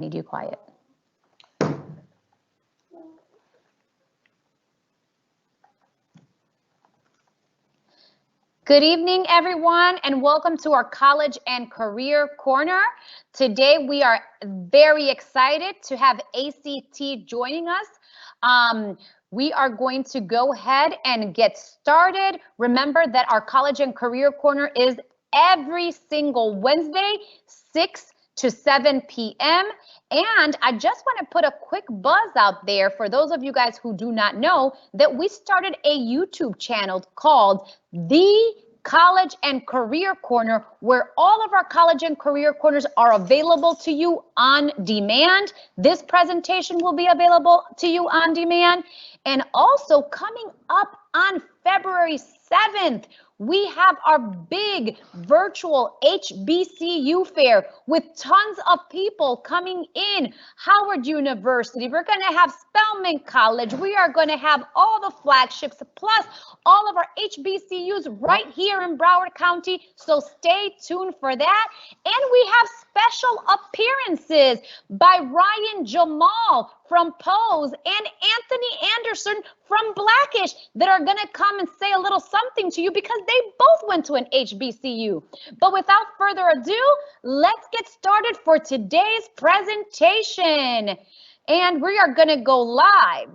Need you quiet. Good evening, everyone, and welcome to our College and Career Corner. Today, we are very excited to have ACT joining us. We are going to go ahead and get started. Remember that our College and Career Corner is every single Wednesday, 6 to 7 p.m. And I just want to put a quick buzz out there for those of you guys who do not know that we started a YouTube channel called The College and Career Corner, where all of our College and Career Corners are available to you on demand. This presentation will be available to you on demand. And also coming up on February 7th, we have our big virtual HBCU fair with tons of people coming in. Howard University, we're going to have Spelman College. We are going to have all the flagships, plus all of our HBCUs right here in Broward County. So stay tuned for that. And we have special appearances by Ryan Jamal from Pose and Anthony Anderson from Blackish that are going to come and say a little something to you because they both went to an HBCU. But without further ado, let's get started for today's presentation. And we are going to go live.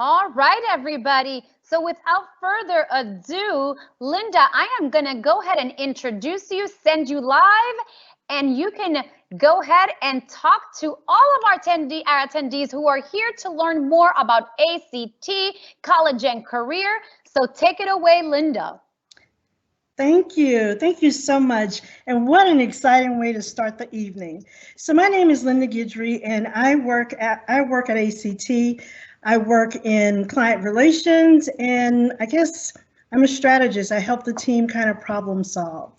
All right, everybody. So without further ado, Linda, I am going to go ahead and introduce you, send you live, and you can go ahead and talk to all of our attendees who are here to learn more about ACT, College and Career. So take it away, Linda. Thank you. Thank you so much. And what an exciting way to start the evening. So my name is Linda Guidry, and I work at ACT. I work in client relations, and I guess I'm a strategist. I help the team kind of problem solve.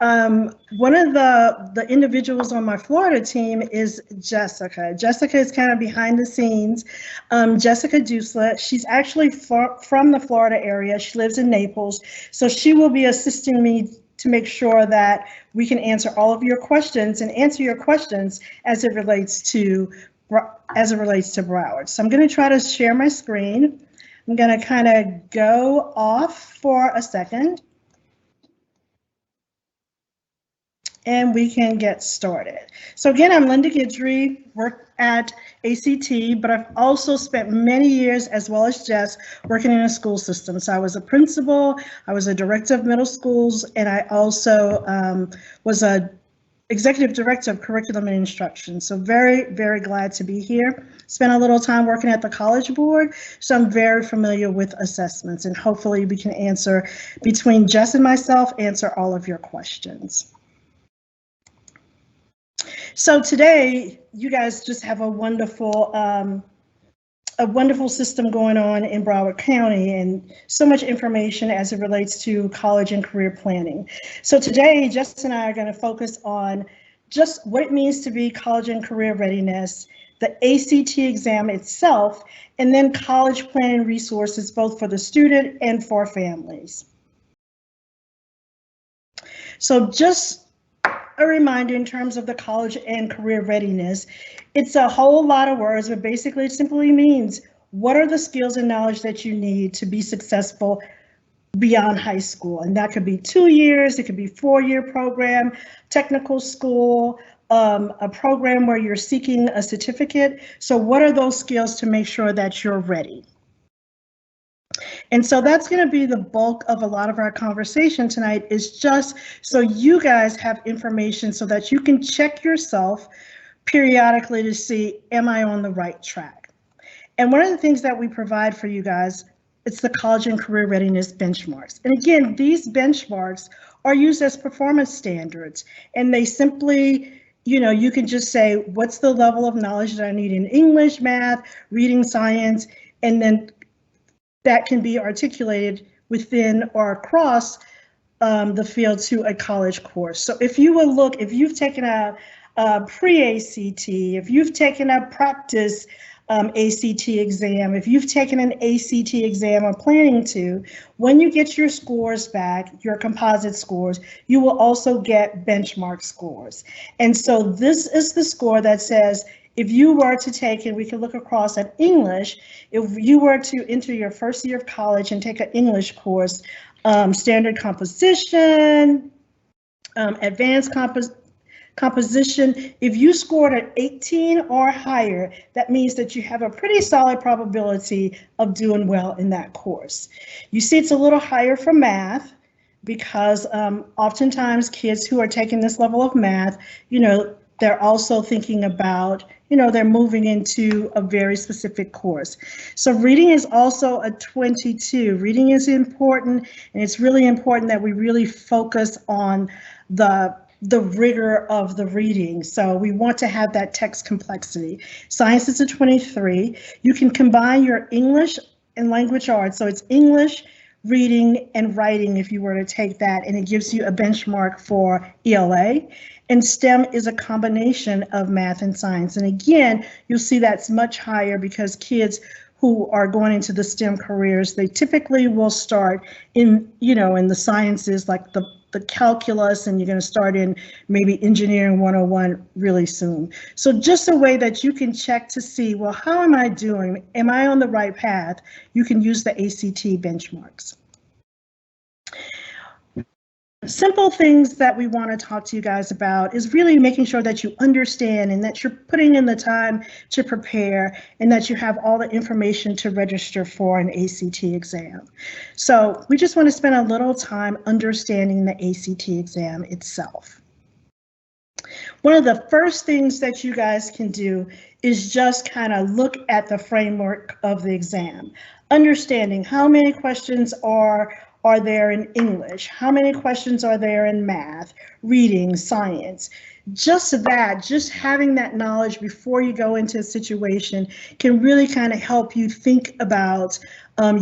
One of the individuals on my Florida team is Jessica. Jessica is kind of behind the scenes. Jessica Dusla, she's actually from the Florida area. She lives in Naples. So she will be assisting me to make sure that we can answer all of your questions and answer your questions as it relates to Broward. So I'm going to try to share my screen. I'm going to kind of go off for a second, and we can get started. So again, I'm Linda Guidry, work at ACT, but I've also spent many years, as well as Jess, working in a school system. So I was a principal, I was a director of middle schools, and I also was a executive director of curriculum and instruction. So very, very glad to be here. Spent a little time working at the College Board, so I'm very familiar with assessments, and hopefully we can answer, between Jess and myself, answer all of your questions. So today, you guys just have a wonderful a wonderful system going on in Broward County and so much information as it relates to college and career planning. So today, Justin and I are going to focus on just what it means to be college and career readiness, the ACT exam itself, and then college planning resources both for the student and for families. So just a reminder in terms of the college and career readiness, it's a whole lot of words, but basically it simply means what are the skills and knowledge that you need to be successful beyond high school. And that could be 2 years, it could be 4-year program, technical school, a program where you're seeking a certificate. So what are those skills to make sure that you're ready? And so that's going to be the bulk of a lot of our conversation tonight, is just so you guys have information so that you can check yourself periodically to see, am I on the right track? And one of the things that we provide for you guys, it's the college and career readiness benchmarks. And again, these benchmarks are used as performance standards, and they simply, you can just say, what's the level of knowledge that I need in English, math, reading, science, and then that can be articulated within or across the field to a college course. So if you will look, if you've taken a pre-ACT, if you've taken a practice ACT exam, if you've taken an ACT exam or planning to, when you get your scores back, your composite scores, you will also get benchmark scores. And so this is the score that says, if you were to take, and we can look across at English, if you were to enter your first year of college and take an English course, standard composition, advanced composition, if you scored an 18 or higher, that means that you have a pretty solid probability of doing well in that course. You see it's a little higher for math because oftentimes kids who are taking this level of math, they're also thinking about, they're moving into a very specific course. So reading is also a 22. Reading is important, and it's really important that we really focus on the rigor of the reading. So we want to have that text complexity. Science is a 23. You can combine your English and language arts. So it's English, reading, and writing if you were to take that, and it gives you a benchmark for ELA. And STEM is a combination of math and science. And again, you'll see that's much higher because kids who are going into the STEM careers, they typically will start in, in the sciences like the calculus, and you're going to start in maybe engineering 101 really soon. So just a way that you can check to see, well, how am I doing? Am I on the right path? You can use the ACT benchmarks. Simple things that we want to talk to you guys about is really making sure that you understand and that you're putting in the time to prepare and that you have all the information to register for an ACT exam. So we just want to spend a little time understanding the ACT exam itself. One of the first things that you guys can do is just kind of look at the framework of the exam, understanding how many questions are there in English? How many questions are there in math, reading, science? Just having that knowledge before you go into a situation can really kind of help you think about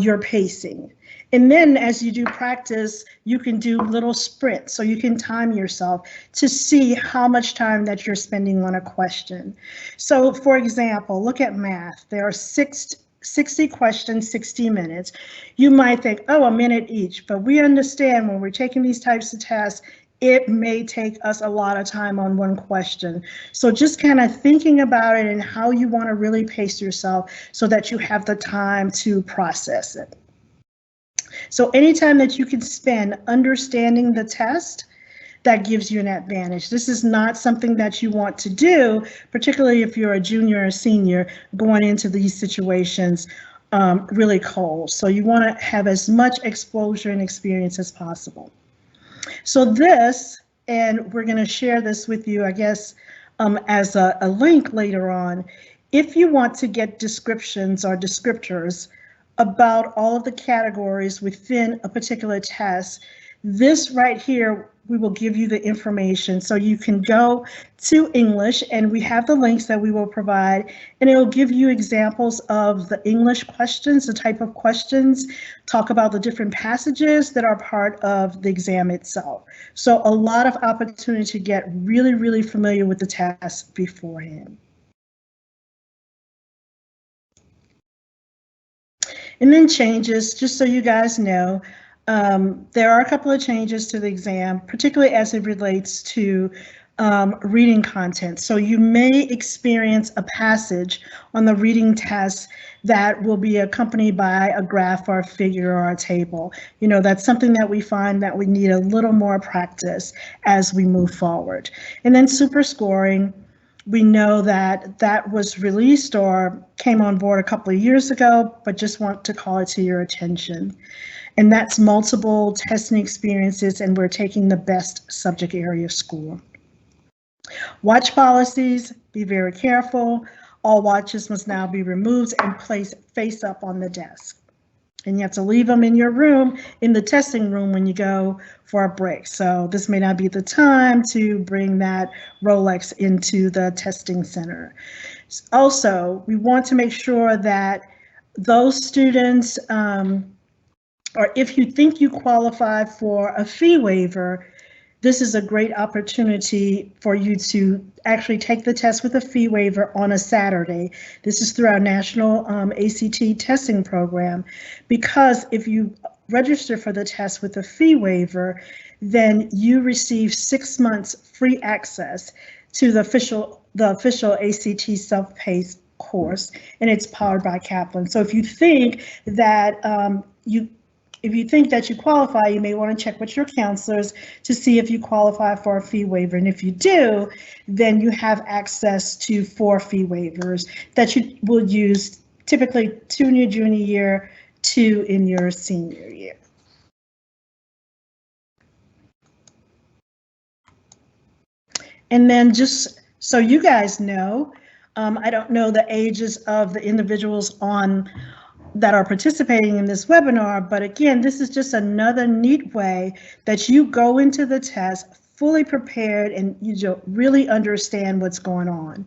your pacing. And then as you do practice, you can do little sprints, so you can time yourself to see how much time that you're spending on a question. So for example, look at math. There are 60 questions, 60 minutes. You might think, oh, a minute each, but we understand when we're taking these types of tests, it may take us a lot of time on one question. So just kind of thinking about it and how you want to really pace yourself so that you have the time to process it. So anytime that you can spend understanding the test, that gives you an advantage. This is not something that you want to do, particularly if you're a junior or senior going into these situations really cold. So you want to have as much exposure and experience as possible. So this, and we're going to share this with you, I guess, as a link later on. If you want to get descriptions or descriptors about all of the categories within a particular test, this right here we will give you the information. So you can go to English, and we have the links that we will provide, and it will give you examples of the English questions, the type of questions, talk about the different passages that are part of the exam itself. So a lot of opportunity to get really, really familiar with the test beforehand. And then changes, just so you guys know, there are a couple of changes to the exam, particularly as it relates to reading content. So you may experience a passage on the reading test that will be accompanied by a graph or a figure or a table. You know, that's something that we find that we need a little more practice as we move forward. And then super scoring. We know that that was released or came on board a couple of years ago, but just want to call it to your attention. And that's multiple testing experiences, and we're taking the best subject area score. Watch policies, be very careful. All watches must now be removed and placed face up on the desk. And you have to leave them in your room, in the testing room, when you go for a break. So this may not be the time to bring that Rolex into the testing center. Also, we want to make sure that those students, or if you think you qualify for a fee waiver, this is a great opportunity for you to actually take the test with a fee waiver on a Saturday. This is through our national ACT testing program, because if you register for the test with a fee waiver, then you receive 6 months free access to the official ACT self-paced course, and it's powered by Kaplan. So if you think that if you think that you qualify, you may want to check with your counselors to see if you qualify for a fee waiver. And if you do, then you have access to 4 fee waivers that you will use, typically 2 in your junior year, 2 in your senior year. And then just so you guys know, I don't know the ages of the individuals that are participating in this webinar, but again, this is just another neat way that you go into the test fully prepared and you really understand what's going on.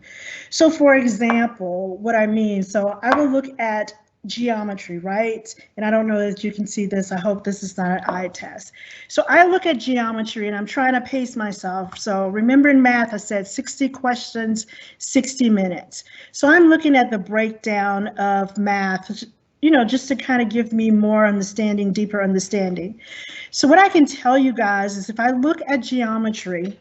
So for example, what I mean, so I will look at geometry, right? And I don't know if you can see this. I hope this is not an eye test. So I look at geometry and I'm trying to pace myself. So remember in math, I said 60 questions, 60 minutes. So I'm looking at the breakdown of math, you know, just to kind of give me more understanding, deeper understanding. So what I can tell you guys is if I look at geometry,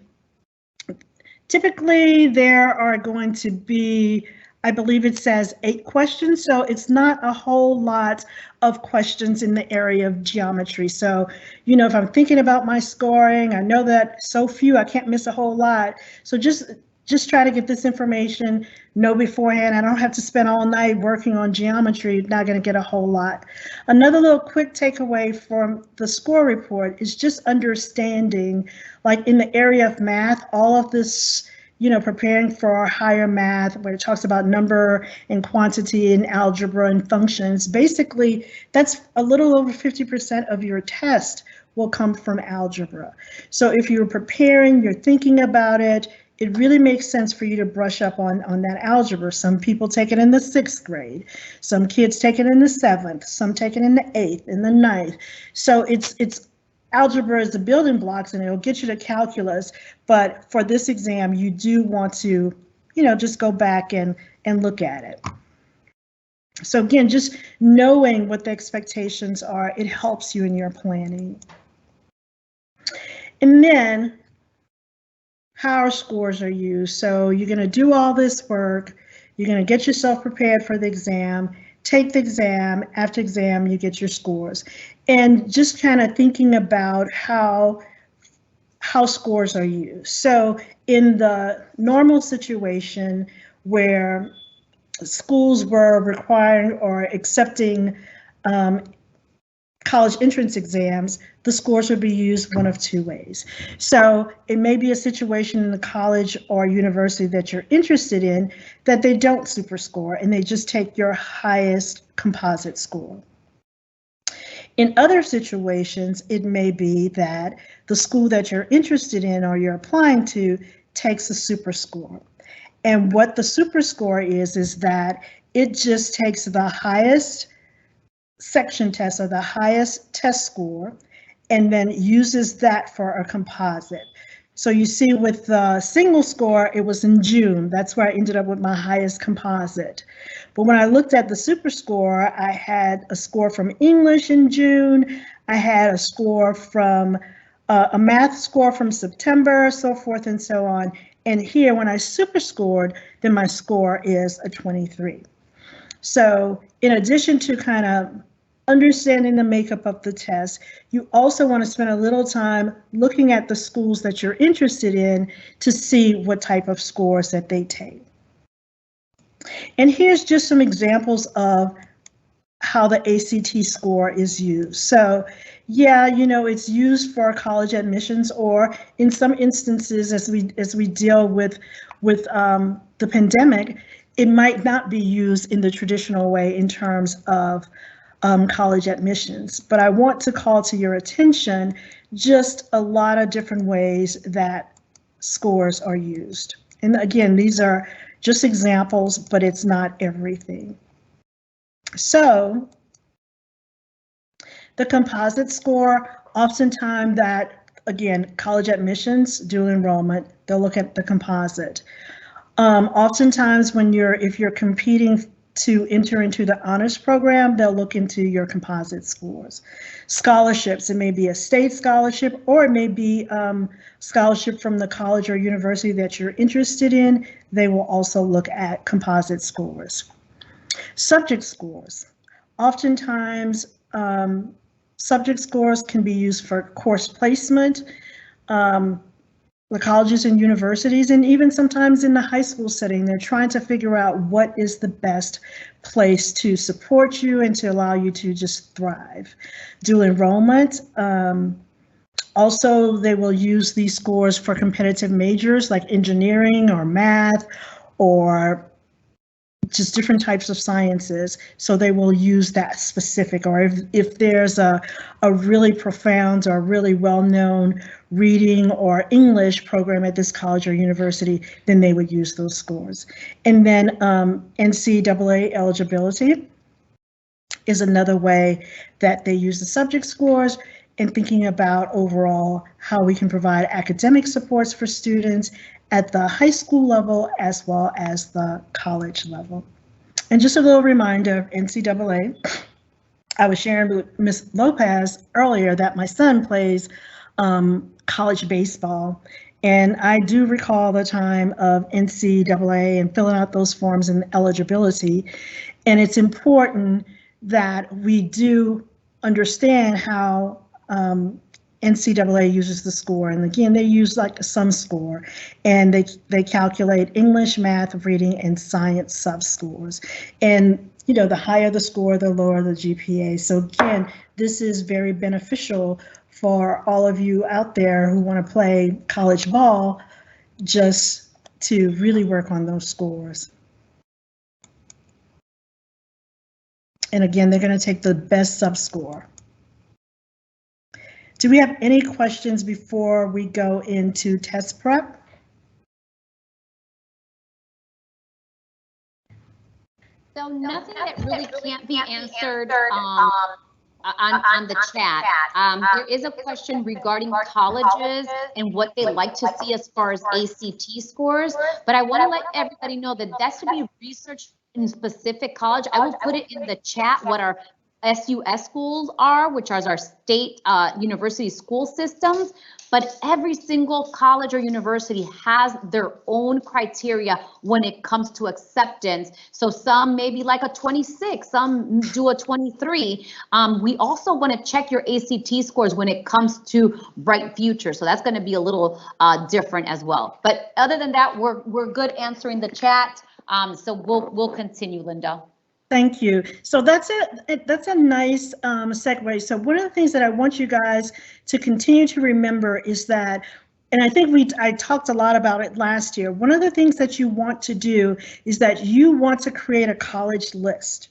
typically there are going to be, I believe it says 8 questions. So it's not a whole lot of questions in the area of geometry. So, you know, if I'm thinking about my scoring, I know that so few, I can't miss a whole lot. So just try to get this information, know beforehand. I don't have to spend all night working on geometry, not going to get a whole lot. Another little quick takeaway from the score report is just understanding, like in the area of math, all of this, you know, preparing for higher math, where it talks about number and quantity and algebra and functions. Basically, that's a little over 50% of your test will come from algebra. So if you're preparing, you're thinking about it, it really makes sense for you to brush up on that algebra. Some people take it in the 6th grade. Some kids take it in the 7th. Some take it in the 8th, in the 9th. So it's algebra is the building blocks and it'll get you to calculus. But for this exam, you do want to, you know, just go back and look at it. So again, just knowing what the expectations are, it helps you in your planning. And then how our scores are used. So you're going to do all this work. You're going to get yourself prepared for the exam, take the exam. After exam, you get your scores. And just kind of thinking about how scores are used. So in the normal situation where schools were requiring or accepting college entrance exams, the scores would be used one of 2 ways. So it may be a situation in the college or university that you're interested in that they don't super score and they just take your highest composite score. In other situations, it may be that the school that you're interested in or you're applying to takes a super score. And what the super score is that it just takes the highest section test or the highest test score and then uses that for a composite. So you see with the single score, it was in June. That's where I ended up with my highest composite. But when I looked at the super score, I had a score from English in June. I had a score from a math score from September, so forth and so on. And here, when I super scored, then my score is a 23. So in addition to kind of understanding the makeup of the test, you also want to spend a little time looking at the schools that you're interested in to see what type of scores that they take. And here's just some examples of how the ACT score is used. So yeah, you know, it's used for college admissions, or in some instances, as we deal with the pandemic, it might not be used in the traditional way in terms of college admissions. But I want to call to your attention just a lot of different ways that scores are used. And again, these are just examples, but it's not everything. So the composite score, oftentimes that, again, college admissions, dual enrollment, they'll look at the composite. Oftentimes if you're competing to enter into the honors program, they'll look into your composite scores. Scholarships, it may be a state scholarship, or it may be scholarship from the college or university that you're interested in. They will also look at composite scores. Subject scores. Oftentimes, subject scores can be used for course placement, the colleges and universities, and even sometimes in the high school setting, they're trying to figure out what is the best place to support you and to allow you to just thrive. Dual enrollment. Also, they will use these scores for competitive majors like engineering or math or just different types of sciences. So they will use that specific, or if there's a really profound or really well-known reading or English program at this college or university, then they would use those scores. And then NCAA eligibility is another way that they use the subject scores in thinking about overall how we can provide academic supports for students at the high school level as well as the college level. And just a little reminder of NCAA, I was sharing with Ms. Lopez earlier that my son plays college baseball, and I do recall the time of NCAA and filling out those forms and eligibility. And it's important that we do understand how NCAA uses the score. And again, they use like a sum score, and they calculate English, math, reading, and science sub-scores. And you know, the higher the score, the lower the GPA. So again, this is very beneficial for all of you out there who want to play college ball, just to really work on those scores. And again, they're going to take the best sub-score. Do we have any questions before we go into test prep? So nothing that really can't be answered on the chat. There is a question regarding colleges and what they like to see as far as ACT scores, but I want to let everybody know that that's to be researched in specific college. I will put it in the chat what our SUS schools are, which are our state university school systems, but every single college or university has their own criteria when it comes to acceptance. So some maybe like a 26, some do a 23. We also want to check your ACT scores when it comes to Bright Future. So that's going to be a little different as well. But other than that, we're good answering the chat. So we'll continue, Linda. Thank you. So that's a nice segue. So one of the things that I want you guys to continue to remember is that, and I think I talked a lot about it last year, one of the things that you want to do is that you want to create a college list.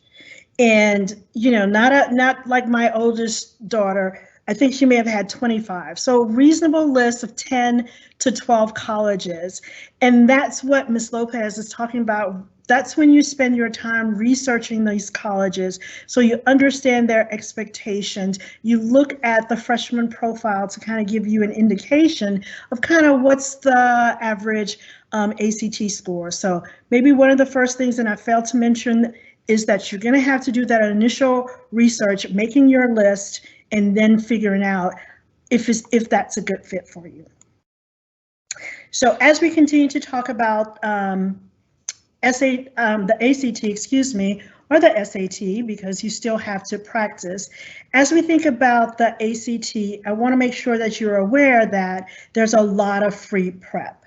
And, not like my oldest daughter, I think she may have had 25. So reasonable list of 10 to 12 colleges. And that's what Ms. Lopez is talking about. That's when you spend your time researching these colleges, so you understand their expectations. You look at the freshman profile to kind of give you an indication of kind of what's the average ACT score. So maybe one of the first things, and I failed to mention, is that you're going to have to do that initial research, making your list, and then figuring out if that's a good fit for you. So as we continue to talk about the ACT, excuse me, or the SAT, because you still have to practice. As we think about the ACT, I want to make sure that you're aware that there's a lot of free prep.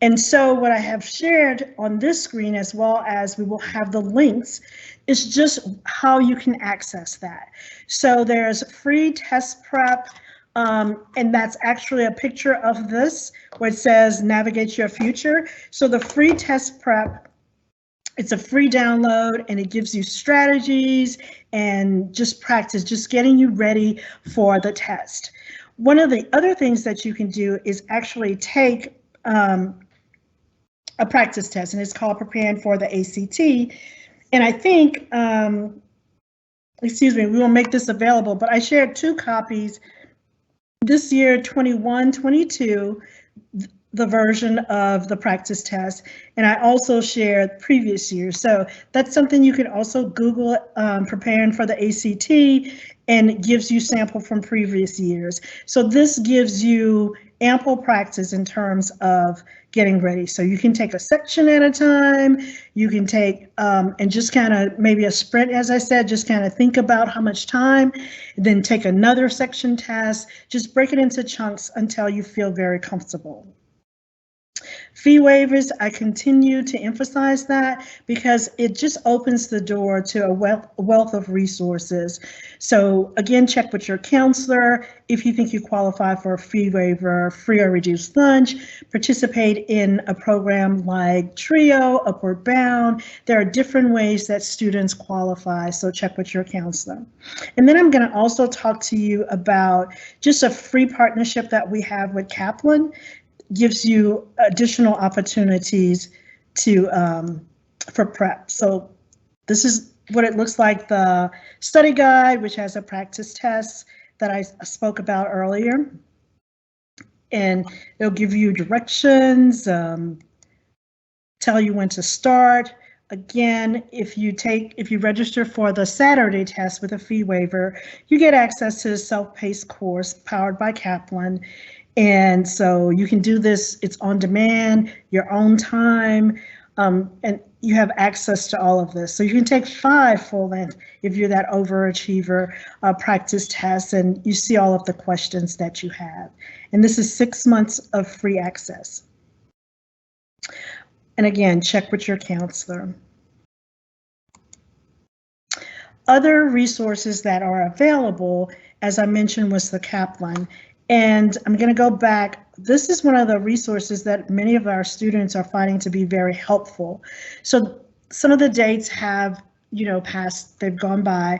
And so what I have shared on this screen, as well as we will have the links, is just how you can access that. So there's free test prep, and that's actually a picture of this where it says navigate your future. So the free test prep, it's a free download, and it gives you strategies and just practice, just getting you ready for the test. One of the other things that you can do is actually take a practice test, and it's called Preparing for the ACT. And I think, excuse me, we will make this available, but I shared 2 copies this year, 21-22, the version of the practice test, and I also shared previous years. So that's something you can also Google, Preparing for the ACT, and it gives you sample from previous years. So this gives you ample practice in terms of getting ready. So you can take a section at a time, you can take and just kind of maybe a sprint, as I said, just kind of think about how much time, then take another section test, just break it into chunks until you feel very comfortable. Fee waivers, I continue to emphasize that because it just opens the door to a wealth of resources. So again, check with your counselor if you think you qualify for a fee waiver, free or reduced lunch, participate in a program like TRIO, Upward Bound. There are different ways that students qualify, so check with your counselor. And then I'm going to also talk to you about just a free partnership that we have with Kaplan. Gives you additional opportunities to for prep. So this is what it looks like, the study guide, which has a practice test that I spoke about earlier. And it'll give you directions, tell you when to start. Again, if you register for the Saturday test with a fee waiver, you get access to a self-paced course powered by Kaplan. And so you can do this, it's on demand, your own time, and you have access to all of this. So you can take 5 full length if you're that overachiever practice tests, and you see all of the questions that you have. And this is 6 months of free access. And again, check with your counselor. Other resources that are available, as I mentioned, was the Kaplan. And I'm going to go back. This is one of the resources that many of our students are finding to be very helpful. So some of the dates have, passed, they've gone by,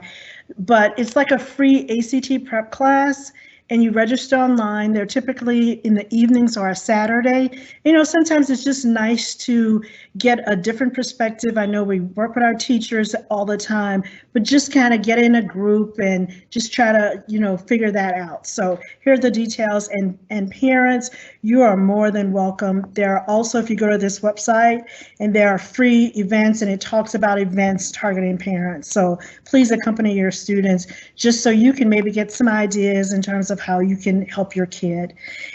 but it's like a free ACT prep class, and you register online. They're typically in the evenings or a Saturday. Sometimes it's just nice to get a different perspective. I know we work with our teachers all the time, but just kind of get in a group and just try to, figure that out. So here are the details, and parents, you are more than welcome. There are also, if you go to this website, and there are free events, and it talks about events targeting parents. So please accompany your students just so you can maybe get some ideas in terms of how you can help your kid.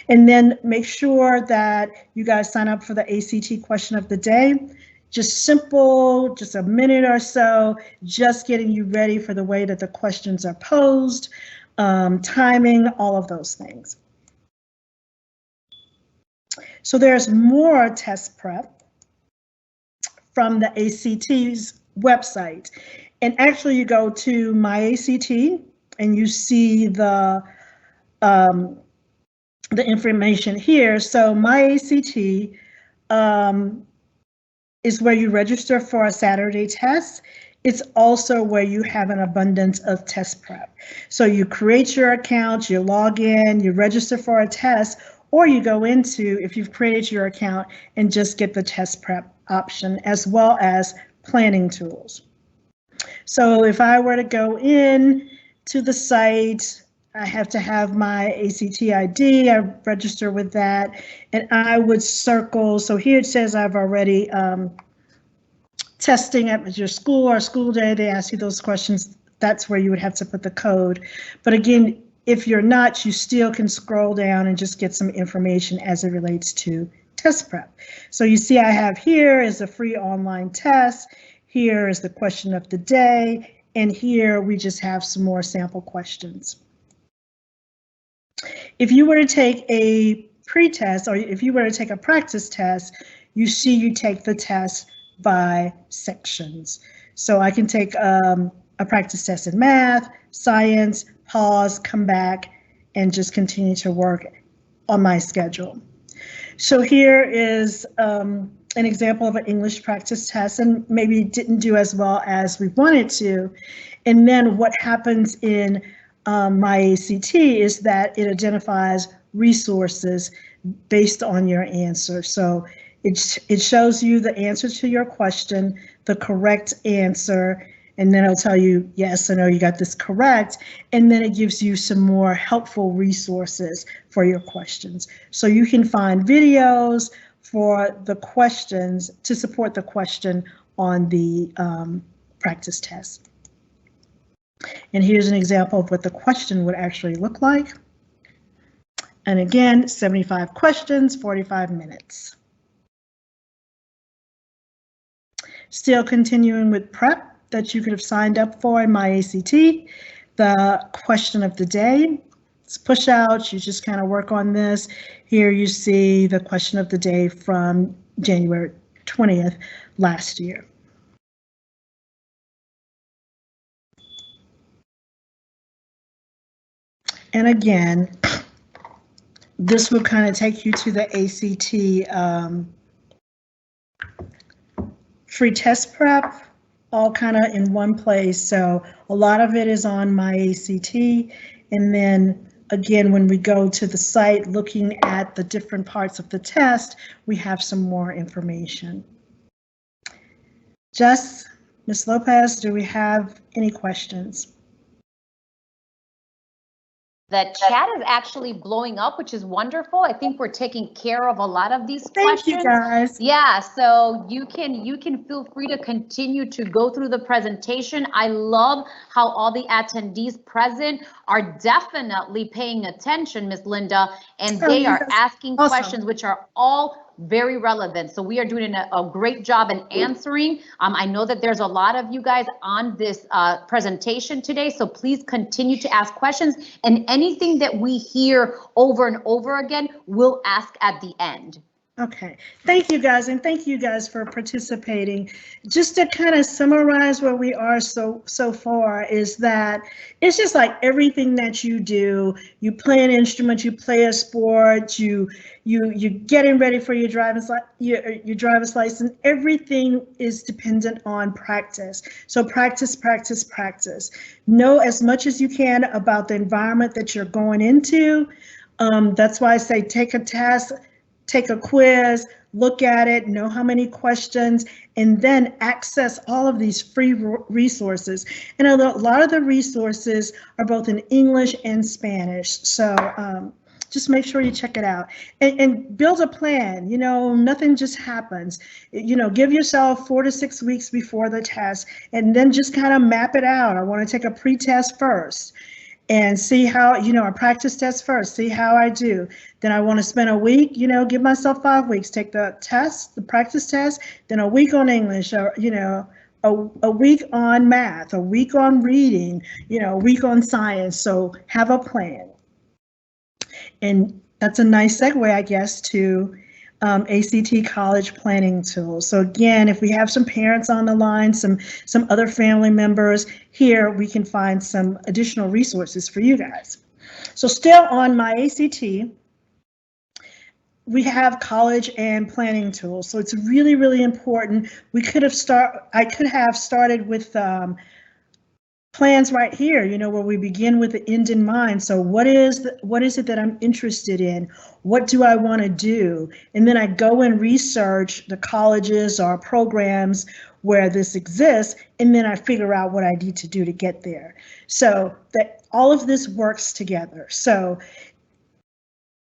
And then make sure that you guys sign up for the ACT question of the day. Just simple, just a minute or so, just getting you ready for the way that the questions are posed, timing, all of those things. So there's more test prep from the ACT's website. And actually you go to My ACT and you see the information here. So My ACT is where you register for a Saturday test. it's also where you have an abundance of test prep. So you create your account, you log in, you register for a test, or you go into, if you've created your account, and just get the test prep option as well as planning tools. So if I were to go in to the site, I have to have my ACT ID, I register with that, and I would circle, so here it says I've already testing at your school or school day, they ask you those questions, that's where you would have to put the code. But again, if you're not, you still can scroll down and just get some information as it relates to test prep. So you see I have here is a free online test, here is the question of the day, and here we just have some more sample questions. If you were to take a pre-test or if you were to take a practice test, you see you take the test by sections. So I can take a practice test in math, science, pause, come back, and just continue to work on my schedule. So here is an example of an English practice test, and maybe didn't do as well as we wanted to. And then what happens in my ACT is that it identifies resources based on your answer. So it shows you the answer to your question, the correct answer, and then it'll tell you, yes or no, you got this correct. And then it gives you some more helpful resources for your questions. So you can find videos for the questions to support the question on the practice test. And here's an example of what the question would actually look like. And again, 75 questions, 45 minutes. Still continuing with prep that you could have signed up for in my ACT. The question of the day, it's push out, you just kind of work on this. Here you see the question of the day from January 20th last year. And again, this will kind of take you to the ACT free test prep, all kind of in one place. So a lot of it is on my ACT. And then again, when we go to the site looking at the different parts of the test, we have some more information. Jess, Ms. Lopez, do we have any questions? The chat is actually blowing up, which is wonderful. I think we're taking care of a lot of these questions. Thank you, guys. Yeah, so you can feel free to continue to go through the presentation. I love how all the attendees present are definitely paying attention, Ms. Linda, and they are asking questions which are all very relevant. So we are doing a great job in answering. I know that there's a lot of you guys on this presentation today, so please continue to ask questions, and anything that we hear over and over again, we'll ask at the end. Okay, thank you guys, and thank you guys for participating. Just to kind of summarize where we are so far is that it's just like everything that you do. You play an instrument, you play a sport, you getting ready for your driver's license. Everything is dependent on practice. So practice, practice, practice. Know as much as you can about the environment that you're going into. That's why I say take a test. Take a quiz, look at it, know how many questions, and then access all of these free resources. And a lot of the resources are both in English and Spanish. So just make sure you check it out and build a plan. You know, nothing just happens. You know, give yourself 4 to 6 weeks before the test and then just kind of map it out. I want to take a pre-test first and see how, you know, a practice test first, see how I do. Then I want to spend a week, you know, give myself 5 weeks, take the test, the practice test, then a week on English, or, you know, a week on math, a week on reading, you know, a week on science. So have a plan. And that's a nice segue, I guess, to ACT college planning tools. So again, if we have some parents on the line, some other family members here, we can find some additional resources for you guys. So still on my ACT, we have college and planning tools. So it's really, really important. I could have started with plans right here, where we begin with the end in mind. So what is it that I'm interested in? What do I want to do? And then I go and research the colleges or programs where this exists, and then I figure out what I need to do to get there. So that all of this works together. So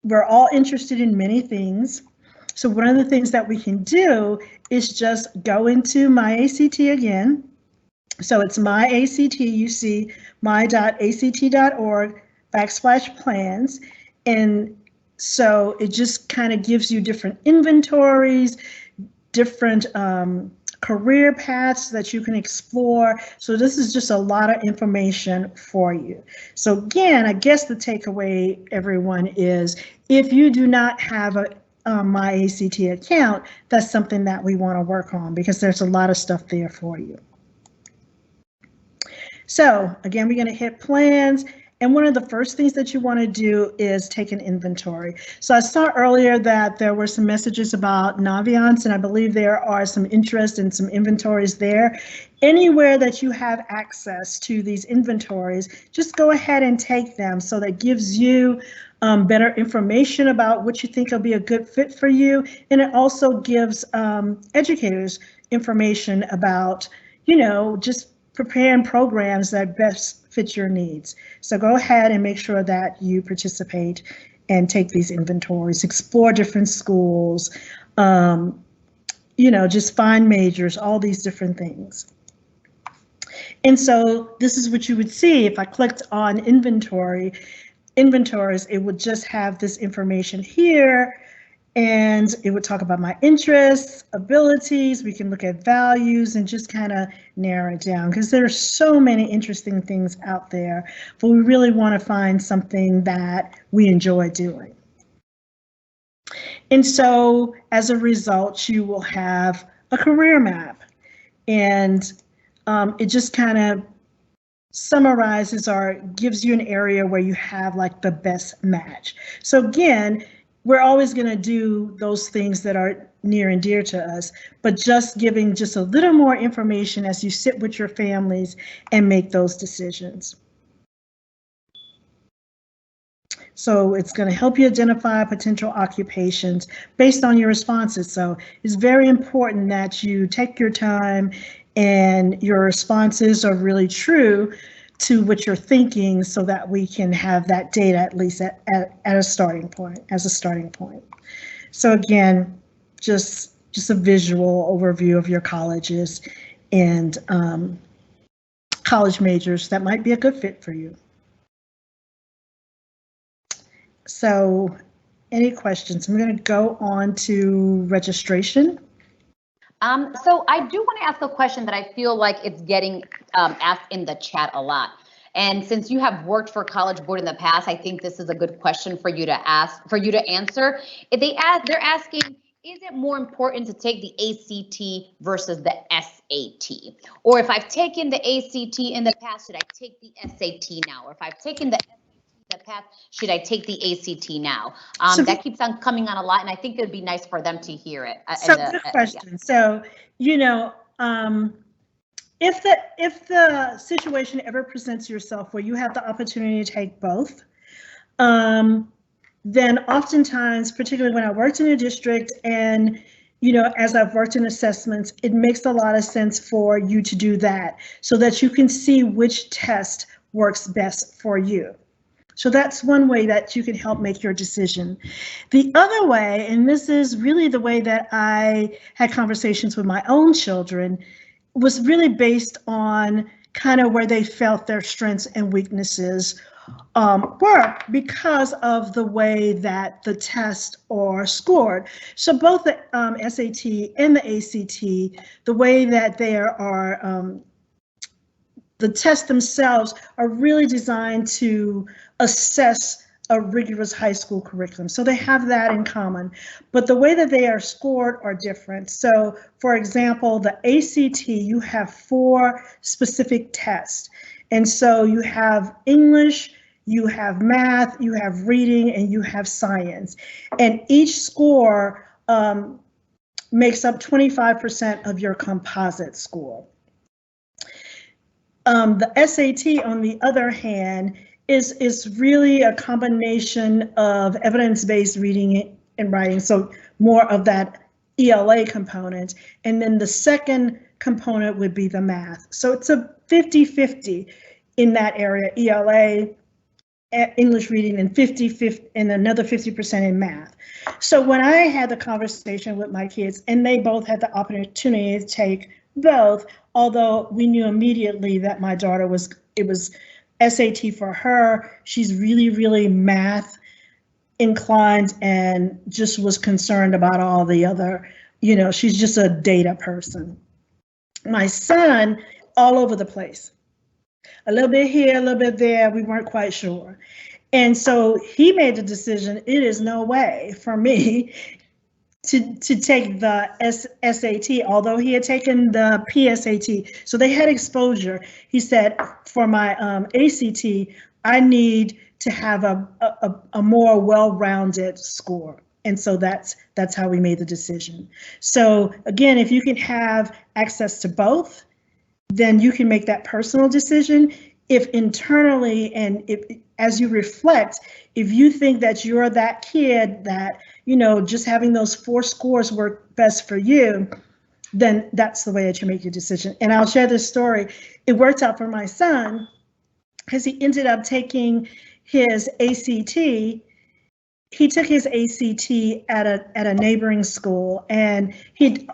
we're all interested in many things. So one of the things that we can do is just go into My ACT again. So it's My ACT, you see my.act.org/plans. And so it just kind of gives you different inventories, different career paths that you can explore. So this is just a lot of information for you. So again, I guess the takeaway, everyone, is if you do not have a My ACT account, that's something that we want to work on, because there's a lot of stuff there for you. So again, we're going to hit plans. And one of the first things that you want to do is take an inventory. So I saw earlier that there were some messages about Naviance, and I believe there are some interest in some inventories there. Anywhere that you have access to these inventories, just go ahead and take them. So that gives you better information about what you think will be a good fit for you. And it also gives educators information about, just preparing programs that best fit your needs. So go ahead and make sure that you participate and take these inventories, explore different schools, just find majors, all these different things. And so this is what you would see if I clicked on inventories, it would just have this information here. And it would talk about my interests, abilities. We can look at values and just kind of narrow it down, because there are so many interesting things out there, but we really want to find something that we enjoy doing. And so as a result, you will have a career map, and it just kind of summarizes or gives you an area where you have like the best match. So again, we're always going to do those things that are near and dear to us, but just giving just a little more information as you sit with your families and make those decisions. So it's going to help you identify potential occupations based on your responses. So it's very important that you take your time and your responses are really true to what you're thinking, so that we can have that data at least at a starting point, as a starting point. So again, just a visual overview of your colleges and college majors that might be a good fit for you. So any questions? I'm going to go on to registration. So I do want to ask a question that I feel like it's getting asked in the chat a lot. And since you have worked for College Board in the past, I think this is a good question for you to answer. If they're asking, is it more important to take the ACT versus the SAT? Or if I've taken the ACT in the past, should I take the SAT now? Or if I've taken the SAT in the past, should I take the ACT now? That keeps on coming on a lot, and I think it would be nice for them to hear it. Good question. Yeah. So, if the situation ever presents yourself where you have the opportunity to take both, then oftentimes, particularly when I worked in a district and, as I've worked in assessments, it makes a lot of sense for you to do that so that you can see which test works best for you. So that's one way that you can help make your decision. The other way, and this is really the way that I had conversations with my own children, was really based on kind of where they felt their strengths and weaknesses were, because of the way that the tests are scored. So both the SAT and the ACT, the way that they are, the tests themselves are really designed to assess a rigorous high school curriculum. So they have that in common, but the way that they are scored are different. So for example, the ACT, you have 4 specific tests. And so you have English, you have math, you have reading, and you have science. And each score makes up 25% of your composite score. The SAT, on the other hand, is really a combination of evidence-based reading and writing, so more of that ELA component. And then the second component would be the math. So it's a 50-50 in that area, ELA, English reading, and 50-50, and another 50% in math. So when I had the conversation with my kids, and they both had the opportunity to take both, although we knew immediately that my daughter it was SAT for her. She's really, really math inclined and just was concerned about all the other, she's just a data person. My son, all over the place. A little bit here, a little bit there, we weren't quite sure. And so he made the decision, it is no way for me to take the SAT, although he had taken the PSAT. So they had exposure. He said, for my ACT, I need to have a more well-rounded score. And so that's how we made the decision. So again, if you can have access to both, then you can make that personal decision. If internally and as you reflect, if you think that you're that kid that, just having those 4 scores work best for you, then that's the way that you make your decision. And I'll share this story. It worked out for my son because he ended up taking his ACT. He took his ACT at a neighboring school, and he'd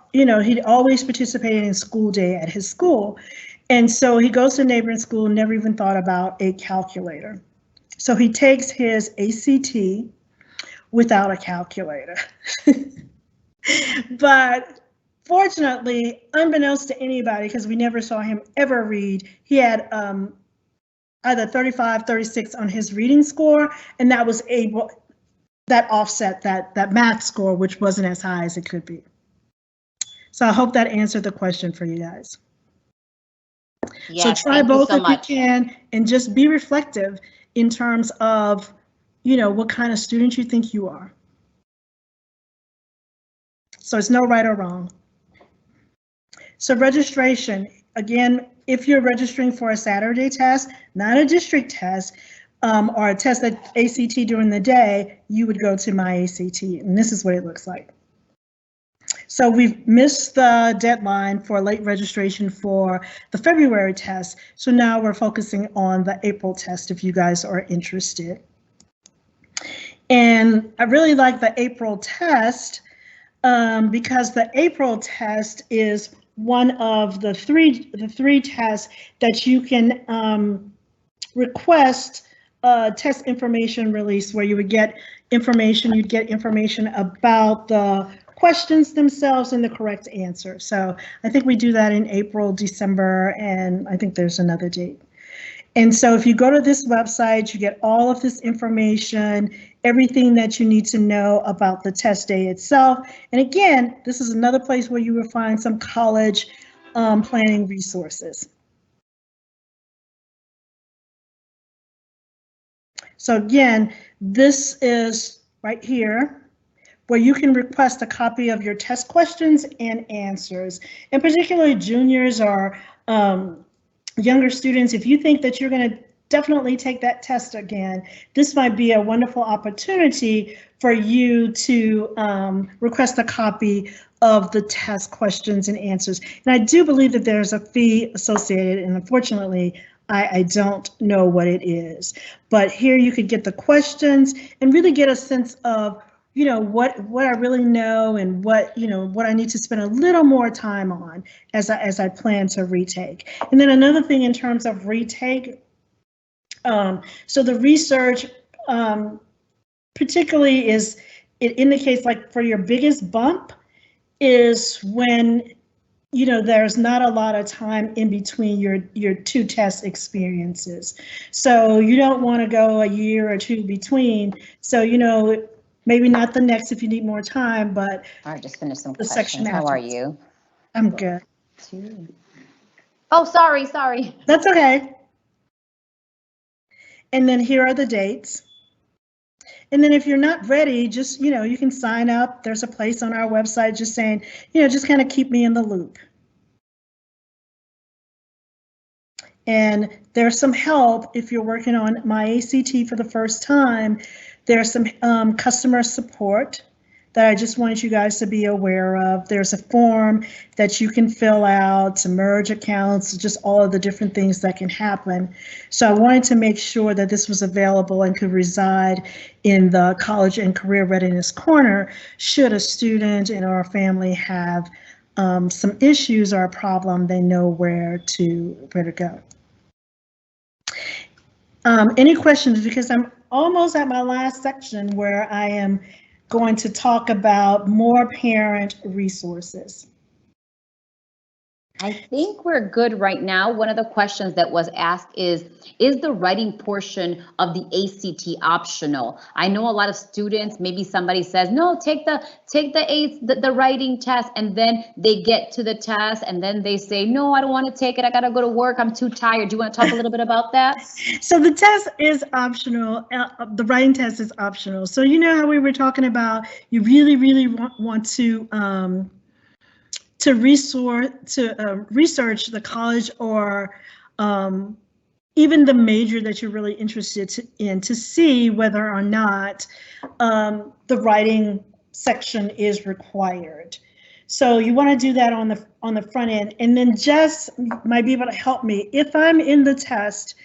always participated in school day at his school. And so he goes to neighboring school, never even thought about a calculator. So he takes his ACT without a calculator. But fortunately, unbeknownst to anybody, because we never saw him ever read, he had either 35, 36 on his reading score, and that offset that math score, which wasn't as high as it could be. So I hope that answered the question for you guys. Yes, so try both if you can, and just be reflective in terms of, what kind of student you think you are. So it's no right or wrong. So registration, again, if you're registering for a Saturday test, not a district test, or a test at ACT during the day, you would go to My ACT, and this is what it looks like. So we've missed the deadline for late registration for the February test. So now we're focusing on the April test if you guys are interested. And I really like the April test because the April test is one of the three tests that you can request test information release, where you would get information, you'd get information about the questions themselves and the correct answer. So I think we do that in April, December, and I think there's another date. And so if you go to this website, you get all of this information, everything that you need to know about the test day itself. And again, this is another place where you will find some college planning resources. So again, this is right here, where you can request a copy of your test questions and answers. And particularly juniors or younger students, if you think that you're going to definitely take that test again, this might be a wonderful opportunity for you to request a copy of the test questions and answers. And I do believe that there's a fee associated, and unfortunately, I don't know what it is. But here you could get the questions and really get a sense of what I really know and what I need to spend a little more time on as I plan to retake. And then another thing in terms of retake, so the research particularly it indicates, like, for your biggest bump is when there's not a lot of time in between your 2 test experiences. So you don't want to go a year or 2 between. So maybe not the next if you need more time, but all right, just finish some questions. How are you? I'm good. Oh, sorry. That's okay. And then here are the dates. And then if you're not ready, just, you can sign up. There's a place on our website just saying, just kind of keep me in the loop. And there's some help if you're working on My ACT for the first time. There's some customer support that I just wanted you guys to be aware of. There's a form that you can fill out to merge accounts, just all of the different things that can happen. So I wanted to make sure that this was available and could reside in the College and Career Readiness Corner should a student and or a family have some issues or a problem, they know where to go. Any questions? Because I'm almost at my last section where I am going to talk about more parent resources. I think we're good right now. One of the questions that was asked is the writing portion of the ACT optional? I know a lot of students, maybe somebody says, no, take the writing test, and then they get to the test and then they say, no, I don't want to take it. I got to go to work. I'm too tired. Do you want to talk a little bit about that? So the test is optional. The writing test is optional. So you know how we were talking about, you really, really want to research the college or even the major that you're really interested in to see whether or not the writing section is required. So you want to do that on the front end, and then Jess might be able to help me. If I'm in the test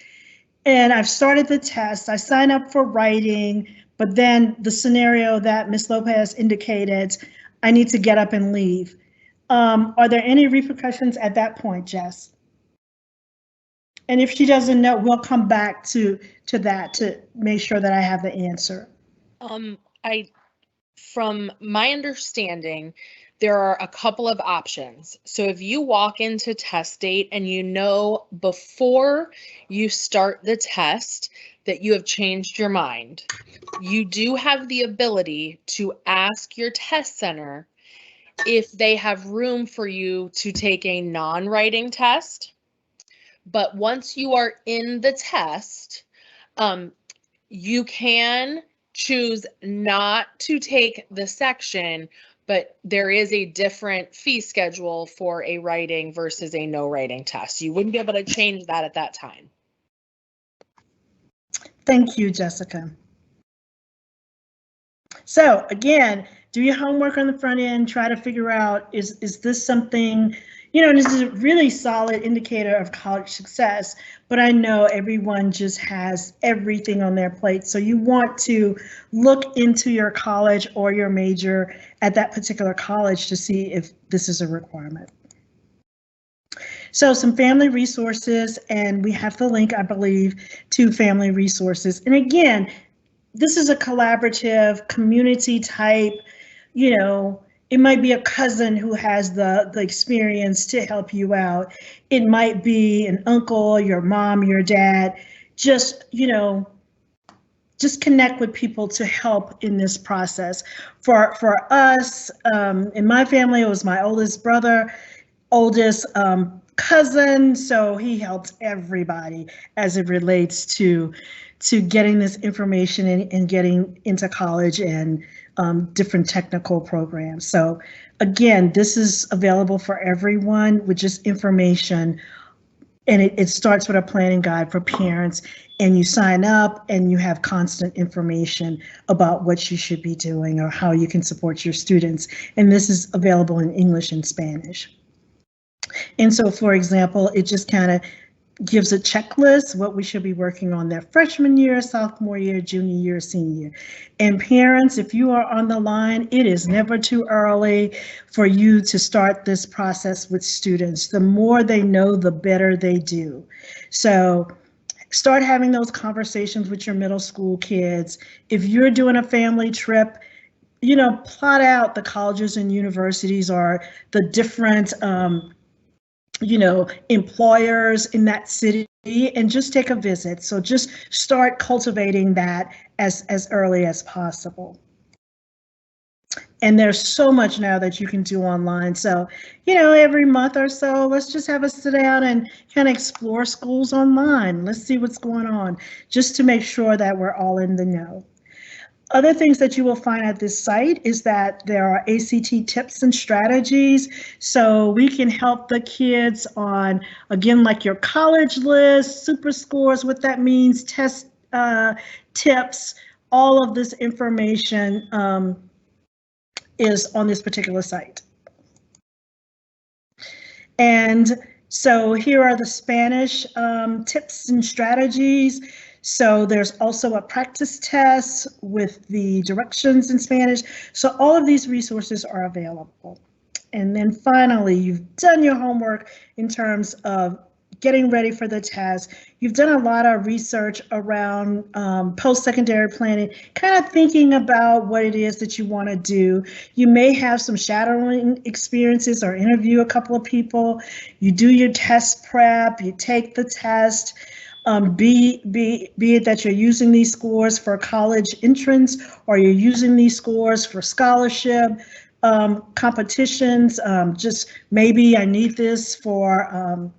and I've started the test, I sign up for writing, but then the scenario that Ms. Lopez indicated, I need to get up and leave. Are there any repercussions at that point, Jess? And if she doesn't know, we'll come back to that to make sure that I have the answer. From my understanding, there are a couple of options. So if you walk into test date and you know before you start the test that you have changed your mind, you do have the ability to ask your test center if they have room for you to take a non-writing test. But once you are in the test, you can choose not to take the section, but there is a different fee schedule for a writing versus a no writing test. You wouldn't be able to change that at that time. Thank you, Jessica. So again, do your homework on the front end, try to figure out, is this something, this is a really solid indicator of college success, but I know everyone just has everything on their plate. So you want to look into your college or your major at that particular college to see if this is a requirement. So some family resources, and we have the link, I believe, to family resources. And again, this is a collaborative community type, it might be a cousin who has the experience to help you out. It might be an uncle, your mom, your dad. Just connect with people to help in this process. For us, in my family, it was my oldest brother, oldest cousin, so he helped everybody as it relates to getting this information and getting into college and different technical programs. So again, this is available for everyone with just information, and it starts with a planning guide for parents, and you sign up and you have constant information about what you should be doing or how you can support your students. And this is available in English and Spanish. And so, for example, it just kind of gives a checklist, what we should be working on their freshman year, sophomore year, junior year, senior year. And parents, if you are on the line, it is never too early for you to start this process with students. The more they know, the better they do. So start having those conversations with your middle school kids. If you're doing a family trip, plot out the colleges and universities or the different employers in that city, and just take a visit. So just start cultivating that as early as possible. And there's so much now that you can do online. So, you know, every month or so, let's just have us sit down and kind of explore schools online. Let's see what's going on, just to make sure that we're all in the know. Other things that you will find at this site is that there are ACT tips and strategies. So we can help the kids on, again, like your college list, super scores, what that means, test tips, all of this information is on this particular site. And so here are the Spanish tips and strategies. So there's also a practice test with the directions in Spanish. So all of these resources are available. And then finally, you've done your homework in terms of getting ready for the test. You've done a lot of research around post-secondary planning, kind of thinking about what it is that you want to do. You may have some shadowing experiences or interview a couple of people. You do your test prep, you take the test. Be it that you're using these scores for college entrance or you're using these scores for scholarship competitions. Just maybe I need this for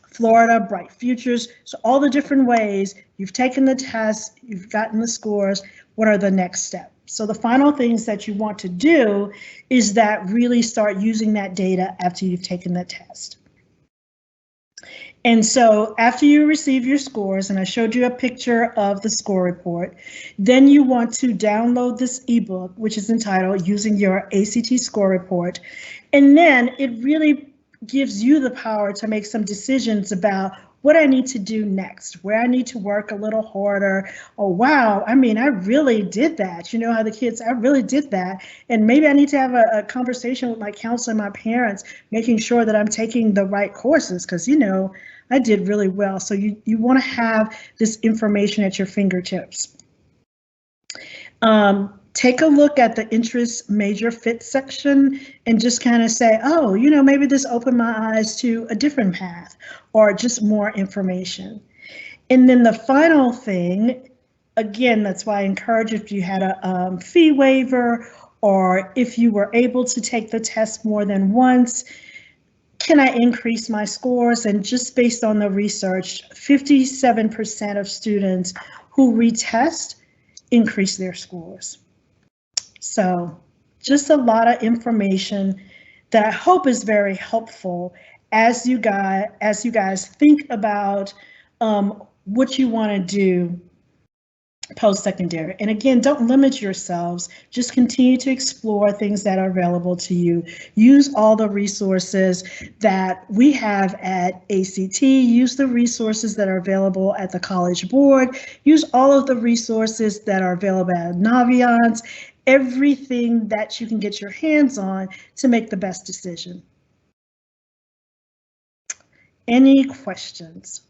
Florida Bright Futures. So all the different ways you've taken the test, you've gotten the scores, what are the next steps? So the final things that you want to do is that really start using that data after you've taken the test. And so after you receive your scores, and I showed you a picture of the score report, then you want to download this ebook, which is entitled Using Your ACT Score Report. And then it really gives you the power to make some decisions about what I need to do next, where I need to work a little harder. Oh, wow, I mean, I really did that. You know how the kids, I really did that. And maybe I need to have a conversation with my counselor and my parents, making sure that I'm taking the right courses because, you know, I did really well. So you want to have this information at your fingertips. Take a look at the interest major fit section and just kind of say, oh, you know, maybe this opened my eyes to a different path or just more information. And then the final thing, again, that's why I encourage if you had a fee waiver or if you were able to take the test more than once, can I increase my scores? And just based on the research, 57% of students who retest increase their scores. So just a lot of information that I hope is very helpful as you guys think about what you want to do post-secondary. And again, don't limit yourselves, just continue to explore things that are available to you. Use all the resources that we have at ACT, use the resources that are available at the College Board, use all of the resources that are available at Naviance, everything that you can get your hands on to make the best decision. Any questions?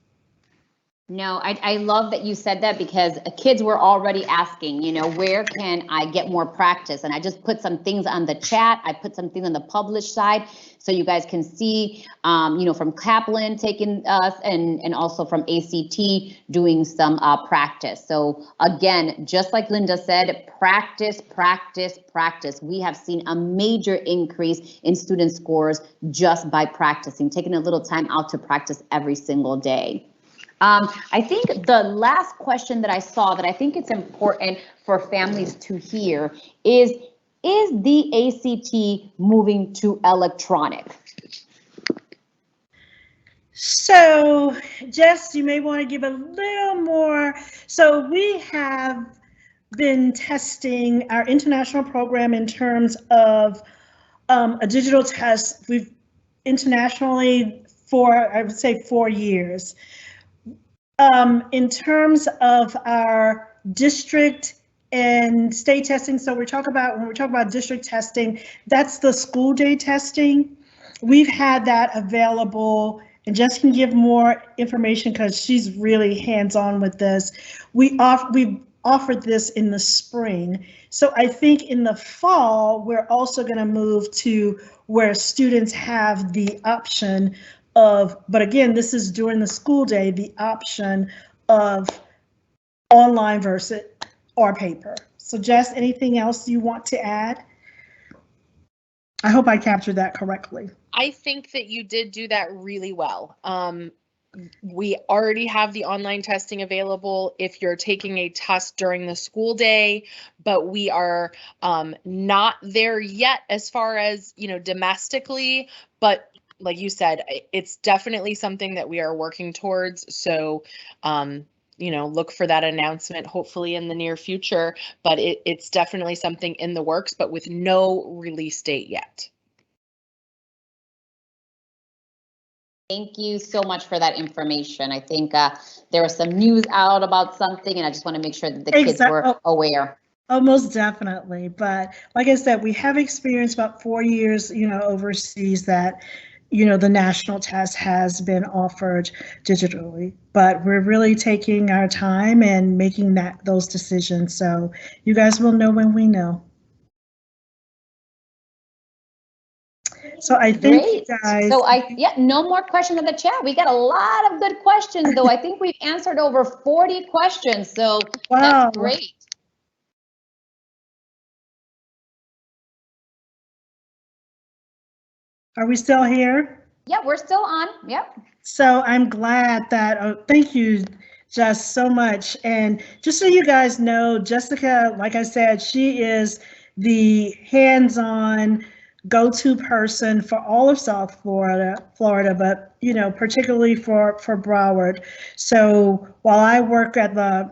No, I love that you said that because kids were already asking, you know, where can I get more practice? And I just put some things on the chat. I put some things on the published side so you guys can see, you know, from Kaplan taking us and also from ACT doing some practice. So again, just like Linda said, practice, practice, practice. We have seen a major increase in student scores just by practicing, taking a little time out to practice every single day. I think the last question that I saw that I think it's important for families to hear is the ACT moving to electronic? So, Jess, you may want to give a little more. So we have been testing our international program in terms of a digital test. We've internationally for, I would say, 4 years. In terms of our district and state testing, so when we talk about district testing, that's the school day testing. We've had that available, and Jess can give more information because she's really hands-on with this. We've offered this in the spring. So I think in the fall, we're also going to move to where students have the option of, but again, this is during the school day, the option of online versus or paper. So Jess, anything else you want to add? I hope I captured that correctly. I think that you did do that really well. We already have the online testing available if you're taking a test during the school day, but we are not there yet as far as, domestically. But like you said, it's definitely something that we are working towards. So, look for that announcement hopefully in the near future. But it's definitely something in the works, but with no release date yet. Thank you so much for that information. I think there was some news out about something, and I just want to make sure that the kids were aware. Oh, most definitely. But like I said, we have experienced about 4 years, overseas that, the national test has been offered digitally, but we're really taking our time and making those decisions. So you guys will know when we know. So I think Great. guys. So no more questions in the chat. We got a lot of good questions, though. I think we've answered over 40 questions. So wow. That's great. Are we still here? Yeah, we're still on. Yep. So I'm glad that, thank you, Jess, so much. And just so you guys know, Jessica, like I said, she is the hands-on go-to person for all of South Florida, but, particularly for Broward. So while I work at the,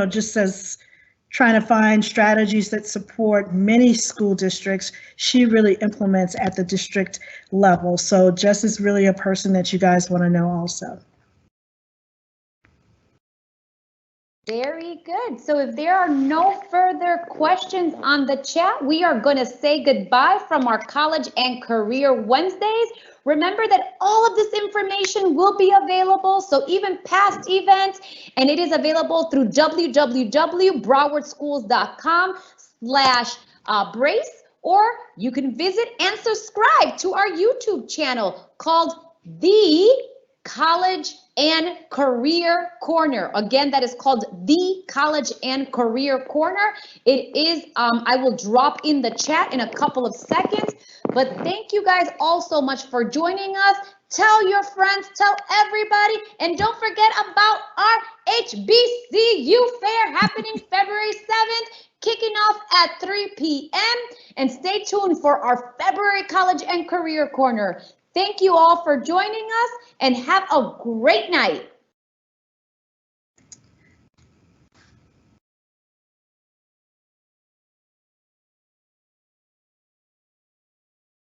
just as trying to find strategies that support many school districts, she really implements at the district level. So Jess is really a person that you guys want to know also. Very good. So if there are no further questions on the chat, we are going to say goodbye from our College and Career Wednesdays. Remember that all of this information will be available, so even past events, and it is available through www.browardschools.com/brace, or you can visit and subscribe to our YouTube channel called The College and Career Corner. Again, that is called The College and Career Corner. It is, I will drop in the chat in a couple of seconds, but thank you guys all so much for joining us. Tell your friends, tell everybody, and don't forget about our HBCU Fair happening February 7th, kicking off at 3 p.m. And stay tuned for our February College and Career Corner. Thank you all for joining us, and have a great night.